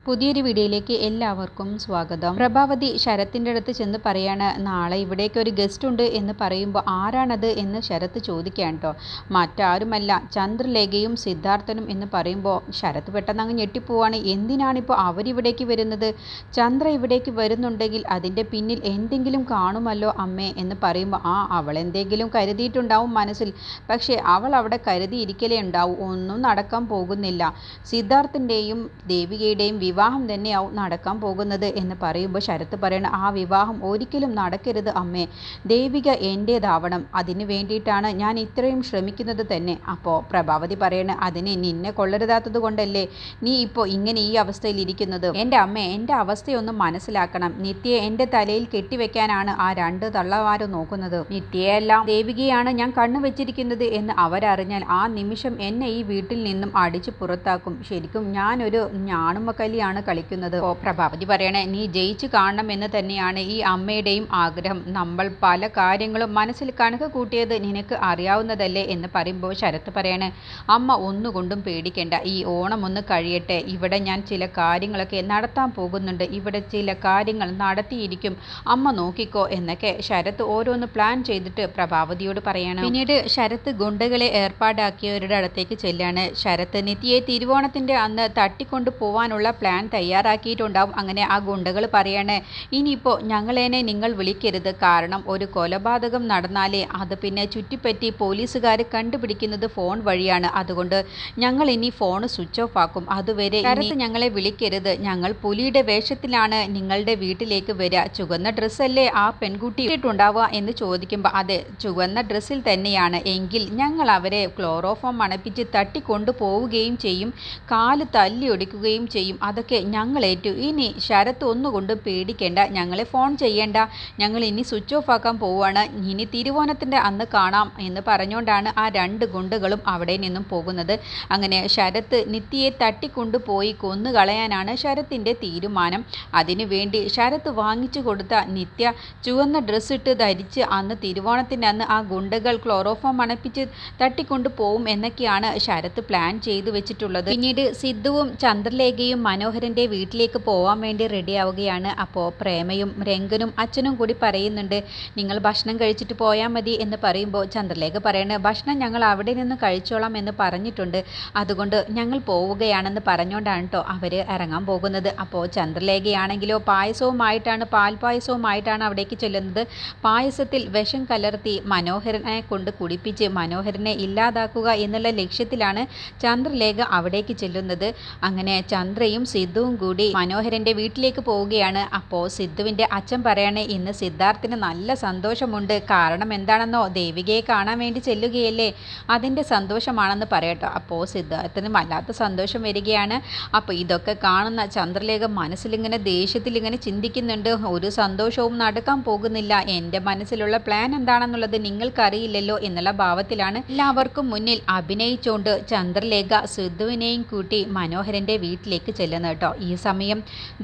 പുതിയൊരു വീഡിയോയിലേക്ക് എല്ലാവർക്കും സ്വാഗതം. പ്രഭാവതി ശരത്തിൻ്റെ അടുത്ത് ചെന്ന് പറയാണ്, നാളെ ഇവിടേക്ക് ഒരു ഗസ്റ്റ് ഉണ്ട് എന്ന് പറയുമ്പോൾ ആരാണത് എന്ന് ശരത്ത് ചോദിക്കാൻ കേട്ടോ. മറ്റാരുമല്ല, ചന്ദ്രലേഖയും സിദ്ധാർത്ഥനും എന്ന് പറയുമ്പോൾ ശരത്ത് പെട്ടെന്ന് അങ്ങ് ഞെട്ടിപ്പോവാണ്. എന്തിനാണിപ്പോൾ അവരിവിടേക്ക് വരുന്നത്? ചന്ദ്ര ഇവിടേക്ക് വരുന്നുണ്ടെങ്കിൽ അതിൻ്റെ പിന്നിൽ എന്തെങ്കിലും കാണുമല്ലോ അമ്മേ എന്ന് പറയുമ്പോൾ അവൾ എന്തെങ്കിലും കരുതിയിട്ടുണ്ടാവും മനസ്സിൽ. പക്ഷേ അവൾ അവിടെ കരുതിയിരിക്കലേ ഉണ്ടാവും, ഒന്നും നടക്കാൻ പോകുന്നില്ല. സിദ്ധാർത്ഥിൻ്റെയും ദേവികയുടെയും വിവാഹം തന്നെയാവും നടക്കാൻ പോകുന്നത് എന്ന് പറയുമ്പോൾ ശരത്ത് പറയണ, ആ വിവാഹം ഒരിക്കലും നടക്കരുത് അമ്മേ. ദേവിക എൻ്റേതാവണം. അതിന് വേണ്ടിയിട്ടാണ് ഞാൻ ഇത്രയും ശ്രമിക്കുന്നത് തന്നെ. അപ്പോൾ പ്രഭാവതി പറയണ, അതിന് നിന്നെ കൊള്ളരുതാത്തത് കൊണ്ടല്ലേ നീ ഇപ്പോൾ ഇങ്ങനെ ഈ അവസ്ഥയിൽ ഇരിക്കുന്നത്. എൻ്റെ അമ്മേ, എൻ്റെ അവസ്ഥയൊന്നും മനസ്സിലാക്കണം. നിത്യയെ എൻ്റെ തലയിൽ കെട്ടിവെക്കാനാണ് ആ രണ്ട് തള്ളമാരും നോക്കുന്നത്. നിത്യയെല്ലാം ദേവികയാണ് ഞാൻ കണ്ണു വെച്ചിരിക്കുന്നത് എന്ന് അവരറിഞ്ഞാൽ ആ നിമിഷം എന്നെ ഈ വീട്ടിൽ നിന്നും അടിച്ചു പുറത്താക്കും. ശരിക്കും ഞാനൊരു ഞാണുമക്കലിയാണ് കളിക്കുന്നത്. പ്രഭാവതി പറയണേ, നീ ജയിച്ചു കാണണം എന്ന് തന്നെയാണ് ഈ അമ്മയുടെയും ആഗ്രഹം. നമ്മൾ പല കാര്യങ്ങളും മനസ്സിൽ കണക്ക് കൂട്ടിയത് നിനക്ക് അറിയാവുന്നതല്ലേ എന്ന് പറയുമ്പോൾ ശരത്ത് പറയണേ, അമ്മ ഒന്നുകൊണ്ടും പേടിക്കേണ്ട. ഈ ഓണം ഒന്ന് കഴിയട്ടെ. ഇവിടെ ഞാൻ ചില കാര്യങ്ങളൊക്കെ നടത്താൻ പോകുന്നുണ്ട്. ഇവിടെ ചില കാര്യങ്ങൾ നടത്തിയിരിക്കും, അമ്മ നോക്കിക്കോ എന്നൊക്കെ ശരത്ത് ഓരോന്ന് പ്ലാൻ ചെയ്തിട്ട് പ്രഭാവതിയോട് പറയണം. പിന്നീട് ശരത്ത് ഗുണ്ടകളെ ഏർപ്പാടാക്കിയവരുടെ അടുത്തേക്ക് ചെല്ലാണ്. ശരത്ത് നിത്യയെ തിരുവോണത്തിൻ്റെ അന്ന് തട്ടിക്കൊണ്ടു പോവാനുള്ള പ്ലാൻ തയ്യാറാക്കിയിട്ടുണ്ടാവും. അങ്ങനെ ആ ഗുണ്ടകൾ പറയണേ, ഇനിയിപ്പോൾ ഞങ്ങളേനെ നിങ്ങൾ വിളിക്കരുത്. കാരണം ഒരു കൊലപാതകം നടന്നാലേ അത് പിന്നെ ചുറ്റിപ്പറ്റി പോലീസുകാർ കണ്ടുപിടിക്കുന്നത് ഫോൺ വഴിയാണ്. അതുകൊണ്ട് ഞങ്ങൾ ഇനി ഫോൺ സ്വിച്ച് ഓഫ് ആക്കും. അതുവരെ ശരത്ത് ഞങ്ങളെ വിളിക്കരുത്. ഞങ്ങൾ പുലിയുടെ വേഷത്തിലാണ് നിങ്ങളുടെ വീട്ടിലേക്ക് വരിക. ചുവന്ന ഡ്രസ്സല്ലേ ആ പെൺകുട്ടി ഇട്ടിട്ടുണ്ടാവുക എന്ന് ചോദിക്കുമ്പോൾ അതെ, ചുവന്ന ഡ്രസ്സിൽ തന്നെയാണ്. എങ്കിൽ ഞങ്ങൾ അവരെ ക്ലോറോഫോം മണപ്പിച്ച് തട്ടിക്കൊണ്ടു പോവുകയും ചെയ്യും, കാല് തല്ലി ഒടിക്കുകയും ചെയ്യും. അതൊക്കെ ഞങ്ങളേറ്റു. ഇനി ശരത്ത് ഒന്നുകൊണ്ടും പേടിക്കേണ്ട, ഞങ്ങളെ ഫോൺ ചെയ്യേണ്ട. ഞങ്ങൾ ഇനി സ്വിച്ച് ഓഫ് ആക്കാൻ പോവുകയാണ്. ഇനി തിരുവോണത്തിൻ്റെ അന്ന് കാണാം എന്ന് പറഞ്ഞുകൊണ്ടാണ് ആ രണ്ട് ഗുണ്ടകളും അവിടെ നിന്നും പോകുന്നത്. അങ്ങനെ ശരത്ത് നിത്യയെ തട്ടിക്കൊണ്ടുപോയി കൊന്നുകളയാനാണ് ശരത്തിൻ്റെ തീരുമാനം. അതിനുവേണ്ടി ശരത്ത് വാങ്ങിച്ചു കൊടുത്ത നിത്യ ചുവന്ന ഡ്രസ്സ് ഇട്ട് ധരിച്ച് അന്ന് തിരുവോണത്തിൻ്റെ അന്ന് ആ ഗുണ്ടകൾ ക്ലോറോഫോം മണപ്പിച്ച് തട്ടിക്കൊണ്ടു പോവും എന്നൊക്കെയാണ് ശരത്ത് പ്ലാൻ ചെയ്തു വെച്ചിട്ടുള്ളത്. പിന്നീട് സിദ്ധുവും ചന്ദ്രലേഖയും മനോഹരൻ്റെ വീട്ടിലേക്ക് പോകാൻ വേണ്ടി റെഡിയാവുകയാണ്. അപ്പോൾ പ്രേമയും രംഗനും അച്ഛനും കൂടി പറയുന്നുണ്ട്, നിങ്ങൾ ഭക്ഷണം കഴിച്ചിട്ട് പോയാൽ മതി എന്ന് പറയുമ്പോൾ ചന്ദ്രലേഖ പറയണ, ഭക്ഷണം ഞങ്ങൾ അവിടെ നിന്ന് കഴിച്ചോളാം എന്ന് പറഞ്ഞിട്ടുണ്ട്, അതുകൊണ്ട് ഞങ്ങൾ പോവുകയാണെന്ന് പറഞ്ഞുകൊണ്ടാണ് കേട്ടോ അവർ ഇറങ്ങാൻ പോകുന്നത്. അപ്പോൾ ചന്ദ്രലേഖയാണെങ്കിലോ പായസവുമായിട്ടാണ്, പാൽപായസവുമായിട്ടാണ് അവിടേക്ക് ചെല്ലുന്നത്. പായസത്തിൽ വിഷം കലർത്തി മനോഹരനെ കൊണ്ട് കുടിപ്പിച്ച് മനോഹരനെ ഇല്ലാതാക്കുക എന്നുള്ള ലക്ഷ്യത്തിലാണ് ചന്ദ്രലേഖ അവിടേക്ക് ചെല്ലുന്നത്. അങ്ങനെ ചന്ദ്രയും സിദ്ധുവും കൂടി മനോഹരൻ്റെ വീട്ടിലേക്ക് പോവുകയാണ്. അപ്പോൾ സിദ്ധുവിൻ്റെ അച്ഛൻ പറയാണ്, ഇന്ന് സിദ്ധാർത്ഥിന് നല്ല സന്തോഷമുണ്ട്. കാരണം എന്താണെന്നോ, ദേവികയെ കാണാൻ വേണ്ടി ചെല്ലുകയല്ലേ, അതിൻ്റെ സന്തോഷമാണെന്ന് പറയട്ടോ. അപ്പോൾ സിദ്ധാർത്ഥിന് വല്ലാത്ത സന്തോഷം വരികയാണ്. അപ്പോൾ ഇതൊക്കെ കാണുന്ന ചന്ദ്രലേഖ മനസ്സിലിങ്ങനെ ദേഷ്യത്തിൽ ഇങ്ങനെ ചിന്തിക്കുന്നുണ്ട്, ഒരു സന്തോഷവും നടക്കാൻ പോകുന്നില്ല. എൻ്റെ മനസ്സിലുള്ള പ്ലാൻ എന്താണെന്നുള്ളത് നിങ്ങൾക്കറിയില്ലല്ലോ എന്നുള്ള ഭാവത്തിലാണ് എല്ലാവർക്കും മുന്നിൽ അഭിനയിച്ചുകൊണ്ട് ചന്ദ്രലേഖ സിദ്ധുവിനെയും കൂട്ടി മനോഹരൻ്റെ വീട്ടിലേക്ക് ചെല്ലുന്നത് കേട്ടോ. ഈ സമയം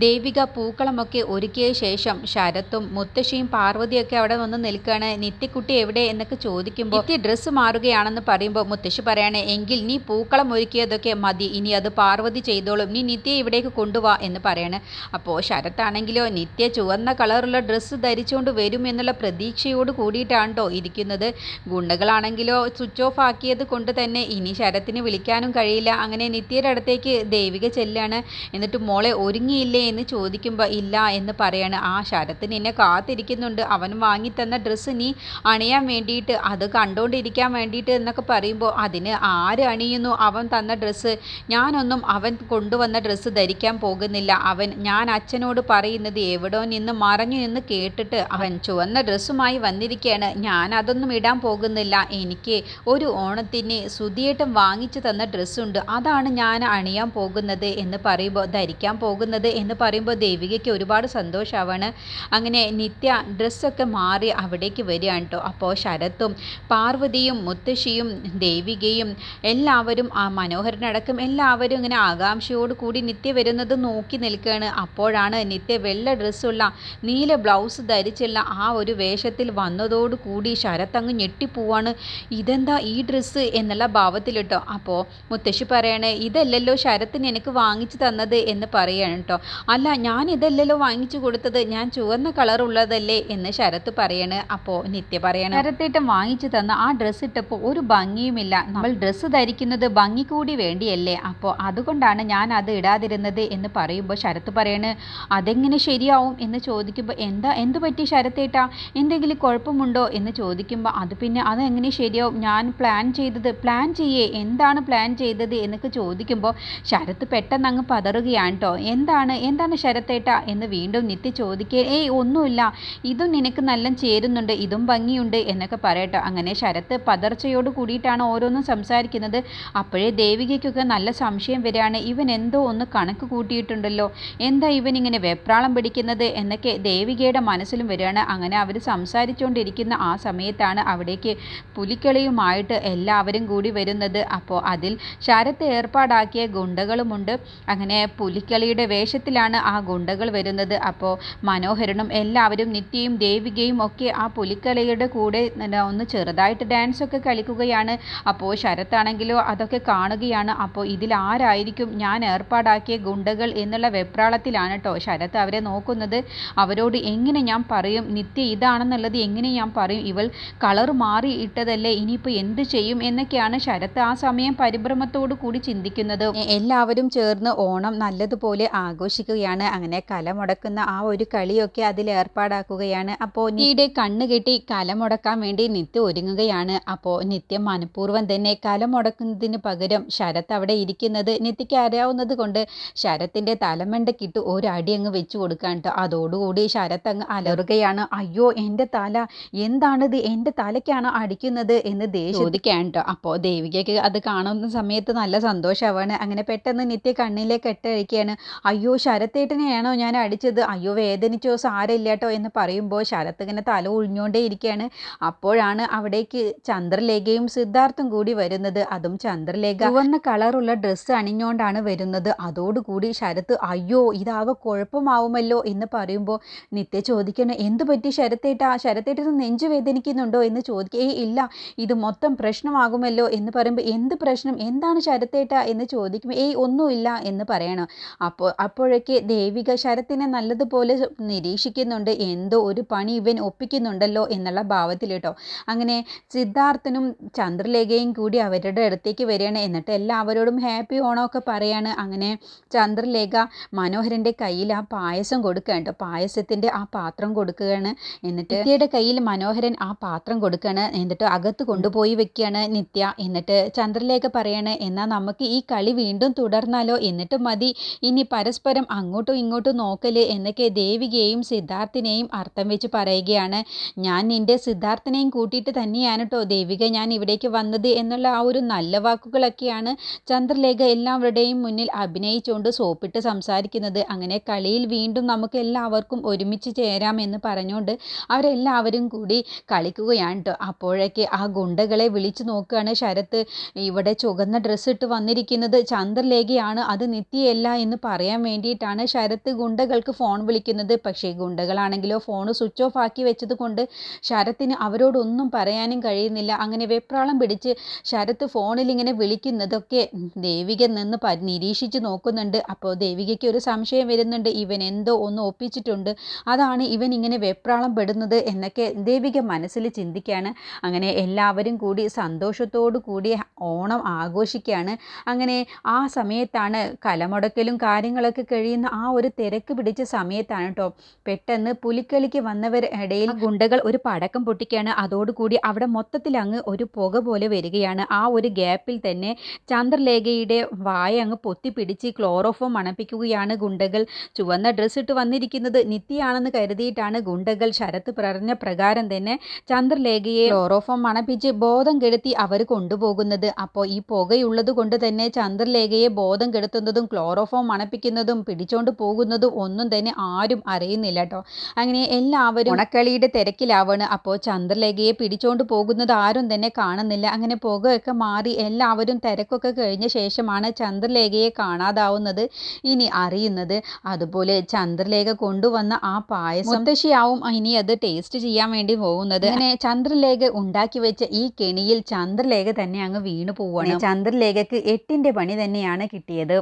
ദേവിക പൂക്കളമൊക്കെ ഒരുക്കിയ ശേഷം ശരത്തും മുത്തശ്ശിയും പാർവതിയൊക്കെ അവിടെ വന്ന് നിൽക്കുകയാണ്. നിത്യക്കുട്ടി എവിടെ എന്നൊക്കെ ചോദിക്കുമ്പോൾ നിത്യ ഡ്രസ്സ് മാറുകയാണെന്ന് പറയുമ്പോൾ മുത്തശ്ശി പറയാണ്, എങ്കിൽ നീ പൂക്കളം ഒരുക്കിയതൊക്കെ മതി, ഇനി അത് പാർവതി ചെയ്തോളും, നീ നിത്യയെ ഇവിടേക്ക് കൊണ്ടുപോവാ എന്ന് പറയാണ്. അപ്പോൾ ശരത്താണെങ്കിലോ നിത്യ ചുവന്ന കളറുള്ള ഡ്രസ്സ് ധരിച്ചുകൊണ്ട് വരും എന്നുള്ള പ്രതീക്ഷയോട് കൂടിയിട്ടാണ് കേട്ടോ ഇരിക്കുന്നത്. ഗുണ്ടകളാണെങ്കിലോ സ്വിച്ച് ഓഫ് ആക്കിയത് കൊണ്ട് തന്നെ ഇനി ശരത്തിന് വിളിക്കാനും കഴിയില്ല. അങ്ങനെ നിത്യയുടെ അടുത്തേക്ക് ദേവിക ചെല്ലാണ്. എന്നിട്ട് മോളെ ഒരുങ്ങിയില്ലേ എന്ന് ചോദിക്കുമ്പോൾ ഇല്ല എന്ന് പറയാണ്. ആ ശരത്ത് നിന്നെ കാത്തിരിക്കുന്നുണ്ട്, അവൻ വാങ്ങിത്തന്ന ഡ്രസ്സ് നീ അണിയാൻ വേണ്ടിയിട്ട്, അത് കണ്ടുകൊണ്ടിരിക്കാൻ വേണ്ടിയിട്ട് എന്നൊക്കെ പറയുമ്പോൾ അതിന് ആര് അണിയുന്നു അവൻ തന്ന ഡ്രസ്സ്? ഞാനൊന്നും അവൻ കൊണ്ടുവന്ന ഡ്രസ്സ് ധരിക്കാൻ പോകുന്നില്ല. ഞാൻ അച്ഛനോട് പറയുന്നത് എവിടോ നിന്ന് മറഞ്ഞു നിന്ന് കേട്ടിട്ട് അവൻ ചുവന്ന ഡ്രസ്സുമായി വന്നിരിക്കുകയാണ്. ഞാൻ അതൊന്നും ഇടാൻ പോകുന്നില്ല. എനിക്ക് ഒരു ഓണത്തിന് സുധിയേട്ടൻ വാങ്ങിച്ചു തന്ന ഡ്രസ്സുണ്ട്, അതാണ് ഞാൻ അണിയാൻ പോകുന്നത് എന്ന് പറയുമ്പോൾ, ധരിക്കാൻ പോകുന്നത് എന്ന് പറയുമ്പോൾ ദേവികയ്ക്ക് ഒരുപാട് സന്തോഷമാവാണ്. അങ്ങനെ നിത്യ ഡ്രസ്സൊക്കെ മാറി അവിടേക്ക് വരികയാണ് കേട്ടോ. അപ്പോൾ ശരത്തും പാർവതിയും മുത്തശ്ശിയും ദേവികയും എല്ലാവരും ആ മനോഹരനടക്കം എല്ലാവരും ഇങ്ങനെ ആകാംക്ഷയോട് കൂടി നിത്യ വരുന്നത് നോക്കി നിൽക്കുകയാണ്. അപ്പോഴാണ് നിത്യ വെള്ള ഡ്രസ്സുള്ള നീല ബ്ലൗസ് ധരിച്ചുള്ള ആ ഒരു വേഷത്തിൽ വന്നതോടുകൂടി ശരത്ത് അങ്ങ് ഞെട്ടിപ്പോവാണ്. ഇതെന്താ ഈ ഡ്രസ്സ് എന്നുള്ള ഭാവത്തിൽ കേട്ടോ. അപ്പോൾ മുത്തശ്ശി പറയണേ, ഇതല്ലല്ലോ ശരത്തിന് എനിക്ക് വാങ്ങിച്ചു തന്നത് ഉള്ളത് എന്ന് പറയാണ് കേട്ടോ. അല്ല, ഞാൻ ഇതല്ലല്ലോ വാങ്ങിച്ചു കൊടുത്തത്, ഞാൻ ചുവന്ന കളറുള്ളതല്ലേ എന്ന് ശരത്ത് പറയാണ്. അപ്പോൾ നിത്യ പറയാണ്, ശരത്തേട്ടൻ വാങ്ങിച്ചു തന്ന ആ ഡ്രസ്സ് ഇട്ടപ്പോൾ ഒരു ഭംഗിയുമില്ല, നമ്മൾ ഡ്രസ്സ് ധരിക്കുന്നത് ഭംഗി കൂടി വേണ്ടിയല്ലേ, അപ്പോൾ അതുകൊണ്ടാണ് ഞാൻ അത് ഇടാതിരുന്നത് എന്ന് പറയുമ്പോൾ ശരത്ത് പറയാണ്, അതെങ്ങനെ ശരിയാവും എന്ന് ചോദിക്കുമ്പോൾ എന്ത് പറ്റി ശരത്തേട്ടാ, എന്തെങ്കിലും കുഴപ്പമുണ്ടോ എന്ന് ചോദിക്കുമ്പോൾ അതെങ്ങനെ ശരിയാവും, ഞാൻ പ്ലാൻ ചെയ്യേ, എന്താണ് പ്ലാൻ ചെയ്തത് എന്നൊക്കെ ചോദിക്കുമ്പോൾ ശരത്ത് പെട്ടെന്ന് അങ്ങ് പതറുകയാണ് കേട്ടോ. എന്താണ് ശരത്തേട്ടാ എന്ന് വീണ്ടും നിത്യ ചോദിക്കുക. ഒന്നുമില്ല, ഇതും നിനക്ക് നല്ല ചേരുന്നുണ്ട്, ഇതും ഭംഗിയുണ്ട് എന്നൊക്കെ പറയട്ടോ. അങ്ങനെ ശരത്ത് പതർച്ചയോട് കൂടിയിട്ടാണ് ഓരോന്നും സംസാരിക്കുന്നത്. അപ്പോഴേ ദേവികയ്ക്കൊക്കെ നല്ല സംശയം വരികയാണ്, ഇവൻ എന്തോ ഒന്ന് കണക്ക് കൂട്ടിയിട്ടുണ്ടല്ലോ, എന്താ ഇവൻ ഇങ്ങനെ വെപ്രാളം പിടിക്കുന്നത് എന്നൊക്കെ ദേവികയുടെ മനസ്സിലും വരികയാണ്. അങ്ങനെ അവർ സംസാരിച്ചുകൊണ്ടിരിക്കുന്ന ആ സമയത്താണ് അവിടേക്ക് പുലിക്കളിയുമായിട്ട് എല്ലാവരും കൂടി വരുന്നത്. അപ്പോൾ അതിൽ ശരത്ത് ഏർപ്പാടാക്കിയ ഗുണ്ടകളുമുണ്ട്. അങ്ങനെ പുലിക്കളിയുടെ വേഷത്തിലാണ് ആ ഗുണ്ടകൾ വരുന്നത്. അപ്പോൾ മനോഹരനും എല്ലാവരും നിത്യയും ദേവികയും ഒക്കെ ആ പുലിക്കളിയുടെ കൂടെ ഒന്ന് ചെറുതായിട്ട് ഡാൻസൊക്കെ കളിക്കുകയാണ്. അപ്പോൾ ശരത്താണെങ്കിലോ അതൊക്കെ കാണുകയാണ്. അപ്പോൾ ഇതിലാരായിരിക്കും ഞാൻ ഏർപ്പാടാക്കിയ ഗുണ്ടകൾ എന്നുള്ള വെപ്രാളത്തിലാണ് കേട്ടോ ശരത്ത് അവരെ നോക്കുന്നത്. അവരോട് എങ്ങനെ ഞാൻ പറയും, നിത്യ ഇതാണെന്നുള്ളത് എങ്ങനെ ഞാൻ പറയും, ഇവൾ കളർ മാറി ഇട്ടതല്ലേ, ഇനിയിപ്പോൾ എന്ത് ചെയ്യും എന്നൊക്കെയാണ് ശരത്ത് ആ സമയം പരിഭ്രമത്തോടു കൂടി ചിന്തിക്കുന്നത്. എല്ലാവരും ചേർന്ന് ഓണം നല്ലതുപോലെ ആഘോഷിക്കുകയാണ്. അങ്ങനെ കലമുടക്കുന്ന ആ ഒരു കളിയൊക്കെ അതിൽ ഏർപ്പാടാക്കുകയാണ്. അപ്പോൾ നീയുടെ കണ്ണ് കെട്ടി കലമുടക്കാൻ വേണ്ടി നിത്യ ഒരുങ്ങുകയാണ്. അപ്പോൾ നിത്യം മനഃപൂർവ്വം തന്നെ കലമുടക്കുന്നതിന് പകരം ശരത്ത് അവിടെ ഇരിക്കുന്നത് നിത്യയ്ക്ക് അറിയാവുന്നത് കൊണ്ട് ശരത്തിൻ്റെ തലമണ്ടക്കിട്ട് ഒരടി അങ്ങ് വെച്ചു കൊടുക്കാൻ കേട്ടോ. അതോടുകൂടി ശരത്ത് അങ്ങ് അലറുകയാണ്. അയ്യോ, എൻ്റെ തല, എന്താണിത്, എൻ്റെ തലയ്ക്കാണോ അടിക്കുന്നത് എന്ന് ചോദിക്കാൻ കേട്ടോ. അപ്പോൾ ദേവികയ്ക്ക് അത് കാണുന്ന സമയത്ത് നല്ല സന്തോഷമാവാണ്. അങ്ങനെ പെട്ടെന്ന് നിത്യ കണ്ണിലേക്ക് കെട്ടഴിക്കുകയാണ്. അയ്യോ, ശരത്തേട്ടനെയാണോ ഞാൻ അടിച്ചത്, അയ്യോ വേദനിച്ചോ, സാരമില്ല കേട്ടോ എന്ന് പറയുമ്പോൾ ശരത്ത് ഇങ്ങനെ തല ഒഴിഞ്ഞുകൊണ്ടേ ഇരിക്കുകയാണ്. അപ്പോഴാണ് അവിടേക്ക് ചന്ദ്രലേഖയും സിദ്ധാർത്ഥും കൂടി വരുന്നത്. അതും ചന്ദ്രലേഖ ചുവന്ന കളറുള്ള ഡ്രസ്സ് അണിഞ്ഞുകൊണ്ടാണ് വരുന്നത്. അതോടുകൂടി ശരത്ത് അയ്യോ ഇതാകെ കുഴപ്പമാവുമല്ലോ എന്ന് പറയുമ്പോൾ നിത്യ ചോദിക്കണം, എന്തു പറ്റി ശരത്തേട്ടാ, ശരത്തേട്ടന് നെഞ്ചു വേദനിക്കുന്നുണ്ടോ എന്ന് ചോദിക്കുക. ഇല്ല, ഇത് മൊത്തം പ്രശ്നമാകുമല്ലോ എന്ന് പറയുമ്പോൾ എന്ത് പ്രശ്നം, എന്താണ് ശരത്തേട്ടാ എന്ന് ചോദിക്കുമ്പോൾ ഒന്നുമില്ല എന്ന് പറയണം. അപ്പോഴേക്ക് ദേവിക ശരത്തിനെ നല്ലതുപോലെ നിരീക്ഷിക്കുന്നുണ്ട്. എന്തോ ഒരു പണി ഇവൻ ഒപ്പിക്കുന്നുണ്ടല്ലോ എന്നുള്ള ഭാവത്തിൽ കേട്ടോ. അങ്ങനെ സിദ്ധാർത്ഥനും ചന്ദ്രലേഖയും കൂടി അവരുടെ അടുത്തേക്ക് വരികയാണ്. എന്നിട്ട് എല്ലാവരോടും ഹാപ്പി ഓണമൊക്കെ പറയാണ്. അങ്ങനെ ചന്ദ്രലേഖ മനോഹരൻ്റെ കയ്യിൽ ആ പായസം കൊടുക്കുകയാണ് കേട്ടോ. പായസത്തിൻ്റെ ആ പാത്രം കൊടുക്കുകയാണ്. എന്നിട്ട് നിത്യയുടെ കയ്യിൽ മനോഹരൻ ആ പാത്രം കൊടുക്കുകയാണ്. എന്നിട്ട് അകത്ത് കൊണ്ടുപോയി വെക്കുകയാണ് നിത്യ. എന്നിട്ട് ചന്ദ്രലേഖ പറയാണ്, എന്നാൽ നമുക്ക് ഈ കളി വീണ്ടും തുടർന്നാലോ, എന്നിട്ട് മതി ഇനി പരസ്പരം അങ്ങോട്ടും ഇങ്ങോട്ടും നോക്കല് എന്നൊക്കെ ദേവികയെയും സിദ്ധാർത്ഥിനെയും അർത്ഥം വെച്ച് പറയുകയാണ്. ഞാൻ നിൻ്റെ സിദ്ധാർത്ഥിനെയും കൂട്ടിയിട്ട് തന്നെയാണ് കേട്ടോ ദേവിക ഞാൻ ഇവിടേക്ക് വന്നത് എന്നുള്ള ആ ഒരു നല്ല വാക്കുകളൊക്കെയാണ് ചന്ദ്രലേഖ എല്ലാവരുടെയും മുന്നിൽ അഭിനയിച്ചുകൊണ്ട് സോപ്പിട്ട് സംസാരിക്കുന്നത്. അങ്ങനെ കളിയിൽ വീണ്ടും നമുക്ക് എല്ലാവർക്കും ഒരുമിച്ച് ചേരാമെന്ന് പറഞ്ഞുകൊണ്ട് അവരെല്ലാവരും കൂടി കളിക്കുകയാണ് കേട്ടോ. അപ്പോഴേക്ക് ആ ഗുണ്ടകളെ വിളിച്ചു നോക്കുകയാണ് ശരത്ത്. ഇവിടെ ചുവന്ന ഡ്രസ്സ് ഇട്ട് വന്നിരിക്കുന്നത് ചന്ദ്രലേഖയാണ്, അത് നിത്യയല്ല എന്ന് പറയാൻ വേണ്ടിയിട്ടാണ് ശരത്ത് ഗുണ്ടകൾക്ക് ഫോൺ വിളിക്കുന്നത്. പക്ഷേ ഗുണ്ടകളാണെങ്കിലോ ഫോൺ സ്വിച്ച് ഓഫ് ആക്കി വെച്ചത് കൊണ്ട് ശരത്തിന് അവരോടൊന്നും പറയാനും കഴിയുന്നില്ല. അങ്ങനെ വെപ്രാളം പിടിച്ച് ശരത്ത് ഫോണിൽ ഇങ്ങനെ വിളിക്കുന്നതൊക്കെ ദേവിക നിന്ന് നിരീക്ഷിച്ച് നോക്കുന്നുണ്ട്. അപ്പോൾ ദേവികയ്ക്ക് ഒരു സംശയം വരുന്നുണ്ട്, ഇവൻ എന്തോ ഒന്ന് ഒപ്പിച്ചിട്ടുണ്ട്, അതാണ് ഇവൻ ഇങ്ങനെ വെപ്രാളം പെടുന്നത് എന്നൊക്കെ ദേവിക മനസ്സിൽ ചിന്തിക്കുകയാണ്. അങ്ങനെ എല്ലാവരും കൂടി സന്തോഷത്തോടു കൂടി ഓണം ആഘോഷിക്കുകയാണ്. അങ്ങനെ ആ സമയത്താണ് കലമുടക്കലും കാര്യങ്ങളൊക്കെ കഴിയുന്ന ആ ഒരു തിരക്ക് പിടിച്ച സമയത്താണ് കേട്ടോ പെട്ടെന്ന് പുലിക്കളിക്ക് വന്നവരുടെ ഇടയിൽ ഗുണ്ടകൾ ഒരു പടക്കം പൊട്ടിക്കുകയാണ്. അതോടുകൂടി അവിടെ മൊത്തത്തിൽ അങ്ങ് ഒരു പുക പോലെ വരികയാണ്. ആ ഒരു ഗ്യാപ്പിൽ തന്നെ ചന്ദ്രലേഖയുടെ വായ അങ്ങ് പൊത്തിപ്പിടിച്ച് ക്ലോറോഫോം മണപ്പിക്കുകയാണ് ഗുണ്ടകൾ. ചുവന്ന ഡ്രസ്സ് ഇട്ട് വന്നിരിക്കുന്നത് നിത്യയാണെന്ന് കരുതിയിട്ടാണ് ഗുണ്ടകൾ ശരത്ത് പറഞ്ഞ പ്രകാരം തന്നെ ചന്ദ്രലേഖയെ ക്ലോറോഫോം മണപ്പിച്ച് ബോധം കെടുത്തി അവർ കൊണ്ടുപോകുന്നത്. അപ്പോൾ ഈ പുകയുള്ളത് കൊണ്ട് തന്നെ ചന്ദ്രലേഖയെ ബോധം കെടുത്തുന്നതും ക്ലോറോഫോം മണപ്പിക്കുന്നതും പിടിച്ചോണ്ട് പോകുന്നതും ഒന്നും തന്നെ ആരും അറിയുന്നില്ല കേട്ടോ. അങ്ങനെ എല്ലാവരും ഉണക്കളിയുടെ തിരക്കിലാവാണ്. അപ്പോൾ ചന്ദ്രലേഖയെ പിടിച്ചോണ്ട് പോകുന്നത് ആരും തന്നെ കാണുന്നില്ല. അങ്ങനെ പുകയൊക്കെ മാറി എല്ലാവരും തിരക്കൊക്കെ കഴിഞ്ഞ ശേഷമാണ് ചന്ദ്രലേഖയെ കാണാതാവുന്നത് ഇനി അറിയുന്നത്. അതുപോലെ ചന്ദ്രലേഖ കൊണ്ടുവന്ന ആ പായസം മുത്തശ്ശിയാവും ഇനി അത് ടേസ്റ്റ് ചെയ്യാൻ വേണ്ടി പോകുന്നത്. അങ്ങനെ ചന്ദ്രലേഖ ഉണ്ടാക്കി വെച്ച ഈ കെണിയിൽ ചന്ദ്രലേഖ തന്നെ അങ്ങ് വീണു പോവുകയാണ്. ചന്ദ്രലേഖക്ക് 8ന്റെ പണി തന്നെയാണ് കിട്ടിയത്.